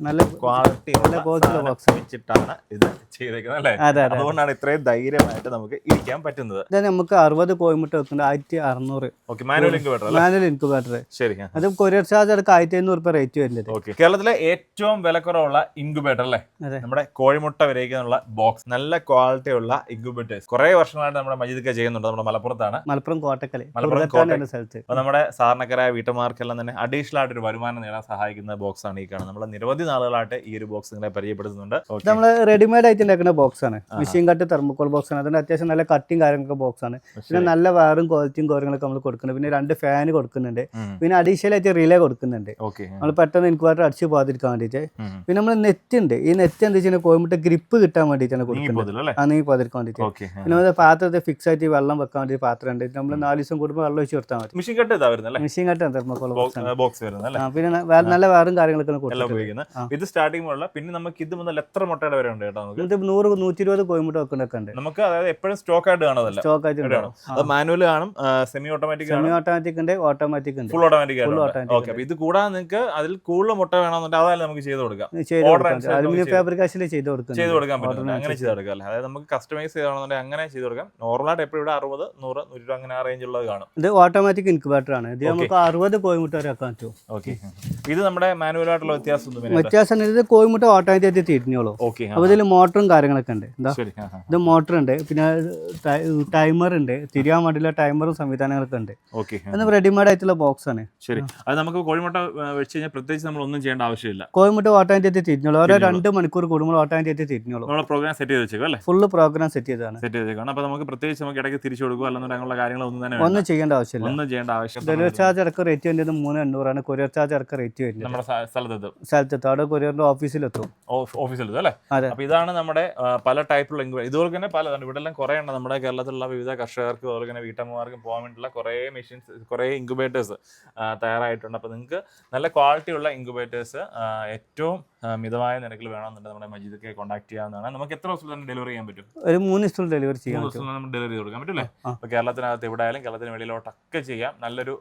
നല്ല ക്വാളിറ്റി വെച്ചിട്ടാണ് ഇത് ചെയ്തേക്കുന്നത് അല്ലേ? അതെ അതുകൊണ്ടാണ് ഇത്രയും ധൈര്യമായിട്ട് നമുക്ക് ഇരിക്കാൻ പറ്റുന്നത്. ഇത് നമുക്ക് 60 കോയിമുട്ട വെക്കുന്നത് 1600. ഓക്കെ, മാനുവൽ ഇൻക്യുബേറ്റർ അല്ലേ? Manual incubator. ശരി. അത് കൊറിയർ ചാർജ് അടക്കം 1500 റേറ്റ് വരുന്നത്. ഓക്കെ, കേരളത്തിലെ ഏറ്റവും വിലക്കുറവുള്ള ഇൻക്യുബേറ്റർ അല്ലേ? നമ്മുടെ കോഴിമുട്ട വരയ്ക്കാനുള്ള ബോക്സ്. നല്ല ക്വാളിറ്റി ഉള്ള ഇൻക്യുബേറ്റേഴ്സ് കുറെ വർഷങ്ങളായിട്ട് നമ്മുടെ മജീദ് ചെയ്യുന്നുണ്ട്. നമ്മുടെ മലപ്പുറത്താണ്, മലപ്പുറം കോട്ടക്കൽ. സ്ഥലത്ത്. അപ്പൊ നമ്മുടെ സാധാരണക്കാരായ വീട്ടമ്മമാർക്കെല്ലാം തന്നെ അഡീഷണൽ ആയിട്ട് ഒരു വരുമാനം നേടാൻ സഹായിക്കുന്ന ബോക്സ് ആണ് ഈ കാണുന്നത്. നമ്മൾ നിരവധി നാളുകളായിട്ട് ഈ ഒരു ബോക്സ് നിങ്ങളെ പരിചയപ്പെടുത്തുന്നുണ്ട്. നമ്മള് റെഡിമെയ്ഡ് ആയിട്ട് ഉണ്ടാക്കുന്ന ബോക്സ് ആണ്. മെഷീൻ കട്ട് തെർമോക്കോൾ ബോക്സ് ആണ്. അതിന് അത്യാവശ്യം നല്ല കട്ടിങ് കാര്യങ്ങളൊക്കെ ബോക്സ് ആണ്. പിന്നെ നല്ല വയറും ക്വാളിറ്റിയും കാര്യങ്ങളൊക്കെ നമ്മൾ കൊടുക്കുന്നുണ്ട്. പിന്നെ 2 ഫാൻ കൊടുക്കുന്നുണ്ട്. പിന്നെ അഡീഷണൽ ആയിട്ട് റിലേ കൊടുക്കുന്നുണ്ട്. നമ്മൾ പെട്ടെന്ന് ഇൻക്യുബേറ്റർ അടിച്ച് പോകാതിരിക്കാൻ വേണ്ടിയിട്ട്. പിന്നെ നമ്മൾ നെറ്റ് ഉണ്ട്. ഈ നെറ്റ് എന്താ വെച്ചാൽ കോഴിമുട്ട ഗ്രിപ്പ് കിട്ടാൻ വേണ്ടിയിട്ടാണ് കൊടുക്കുന്നത്. നീങ്ങി പോകാതിരിക്കാൻ വേണ്ടിയിട്ട്. പിന്നെ പാത്രത്തെ ഫിക്സ് ആയിട്ട് വെള്ളം വെക്കാൻ വേണ്ടി പാത്രം ഉണ്ട്. നമ്മൾ 4 ദിവസം കൂടുമ്പോൾ വെള്ളം ഒഴിച്ച് കൊടുത്താൽ മതി. മെഷീൻ കട്ട് തെർമോക്കോൾ ബോക്സ് വരുന്നത്. പിന്നെ നല്ല വയറും കാര്യങ്ങളൊക്കെ ഇത് സ്റ്റാർട്ടിംഗ് മുതലുള്ള. പിന്നെ നമുക്ക് ഇത് മുതൽ എത്ര മുട്ടയുടെ വരെ ഉണ്ട് കേട്ടോ? 100-120 കോഴിമുട്ട വെക്കുന്നൊക്കെ ഉണ്ട് നമുക്ക്. അതായത് എപ്പോഴും സ്റ്റോക്ക് ആയിട്ട് കാണുന്നതല്ല, സ്റ്റോക്ക് ആയിട്ട് മാനുവൽ കാണും, സെമി ഓട്ടോമാറ്റിക് ഉണ്ട്, ഓട്ടോമാറ്റിക് ഉണ്ട്, ഫുൾ ഓട്ടോമാറ്റിക്. ഓക്കെ, അപ്പൊ ഇത് കൂടാതെ നിങ്ങൾക്ക് അതിൽ കൂടുതൽ മുട്ട വേണമെന്നുണ്ടെങ്കിൽ അതായത് നമുക്ക് ചെയ്ത് കൊടുക്കാം. അലുമിനിയം ഫാബ്രിക്കേഷനിൽ ചെയ്ത് കൊടുക്കാൻ പറ്റും. അങ്ങനെ ചെയ്ത് കൊടുക്കാം അല്ലേ? അതായത് നമുക്ക് കസ്റ്റമൈസ് ചെയ്യണമെന്നുണ്ടെങ്കിൽ അങ്ങനെ ചെയ്ത് കൊടുക്കാം. നോർമലായിട്ട് എപ്പോഴും ഇവിടെ 60, 100, 100 അങ്ങനെ ആ റേഞ്ച് ഉള്ളത് കാണും. ഇത് ഓട്ടോമാറ്റിക് ഇൻക്യുബേറ്റർ ആണ്. ഇത് നമുക്ക് 60 കോഴിമുട്ട വരെ വെക്കാൻ പറ്റും. ഓക്കെ, ഇത് നമ്മുടെ മാനുവൽ ആയിട്ടുള്ള വ്യത്യാസം ഇത് കോഴിമുട്ട ഓട്ടോമാറ്റിക് തിരിഞ്ഞോളൂ. അപ്പൊ ഇതിൽ മോട്ടറും കാര്യങ്ങളൊക്കെ ഉണ്ട്. ഇത് മോട്ടർ ഉണ്ട്, പിന്നെ ടൈമർ ഉണ്ട്, തിരിയാൻ വേണ്ടിയുള്ള ടൈമറും സംവിധാനങ്ങളൊക്കെ ഉണ്ട്. റെഡിമെയ്ഡ് ആയിട്ടുള്ള ബോക്സ് ആണ്. ശരി, അത് നമുക്ക് കോഴിമുട്ട വെച്ച് കഴിഞ്ഞാൽ പ്രത്യേകിച്ച് നമ്മൾ ഒന്നും ചെയ്യേണ്ട ആവശ്യമില്ല. കോഴിമുട്ട ഓട്ടോമാറ്റിക് തിരിഞ്ഞോളൂ. ഓരോ 2 മണിക്കൂർ കൂടുമ്പോൾ ഓട്ടോമാറ്റിക് തിരിഞ്ഞോളൂ. പ്രോഗ്രാം സെറ്റ് ചെയ്ത് വെച്ചേക്കും അല്ലേ? ഫുള്ള് പ്രോഗ്രാം സെറ്റ് ചെയ്തതാണ്. അപ്പൊ നമുക്ക് പ്രത്യേകിച്ച് നമുക്ക് ഇടയ്ക്ക് തിരിച്ചു കൊടുക്കുക അല്ലെന്നുള്ള കാര്യങ്ങളൊന്നും ഒന്നും ചെയ്യേണ്ട ആവശ്യമില്ല. ഡെലിവറി ചാർജ് അടക്കം റേറ്റ് വരുന്നത് 3,800 ആണ്. കൊറിയർ ചാർജ് അടക്കം റേറ്റ് വരുന്നത് നമ്മുടെ സ്ഥലത്തെത്തും. അവിടെ കൊറിയറിന്റെ ഓഫീസിലെത്തും അല്ലേ? അപ്പൊ ഇതാണ് നമ്മുടെ പല ടൈപ്പുള്ള ഇതുപോലെ തന്നെ പല ഇവിടെ എല്ലാം കുറെ ഉണ്ട്. നമ്മുടെ കേരളത്തിലുള്ള വിവിധ കർഷകർക്ക് അതുപോലെ തന്നെ വീട്ടമ്മമാർക്കും പോകാൻ വേണ്ടിയിട്ടുള്ള കുറെ മെഷീൻസ്, കുറെ ഇൻക്യുബേറ്റേഴ്സ് തയ്യാറായിട്ടുണ്ട്. അപ്പൊ നിങ്ങൾക്ക് നല്ല ക്വാളിറ്റി ഉള്ള ഇൻക്യുബേറ്റേഴ്സ് ഏറ്റവും മിതമായ നിരക്കിൽ വേണമെന്നുണ്ടെങ്കിൽ നമ്മുടെ മജീദൊക്കെ കോൺടാക്ട് ചെയ്യാവുന്നതാണ്. നമുക്ക് എത്ര ദിവസത്തിൽ തന്നെ ഡെലിവറി ചെയ്യാൻ പറ്റും? ഒരു 3 ദിവസത്തിൽ ഡെലിവറി ചെയ്യാം. 3 ദിവസത്തിൽ നമുക്ക് ഡെലിവറി കൊടുക്കാൻ പറ്റും അല്ലേ? അപ്പൊ കേരളത്തിനകത്ത് എവിടെ ആയാലും കേരളത്തിന് വെളിയിലോട്ടൊക്കെ ചെയ്യാം. നല്ലൊരു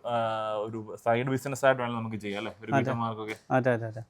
സൈഡ് ബിസിനസ് ആയിട്ട് വേണമെങ്കിൽ നമുക്ക് ചെയ്യാം അല്ലേ? ഒരു വീട്ടമ്മമാർക്കൊക്കെ. അതെ.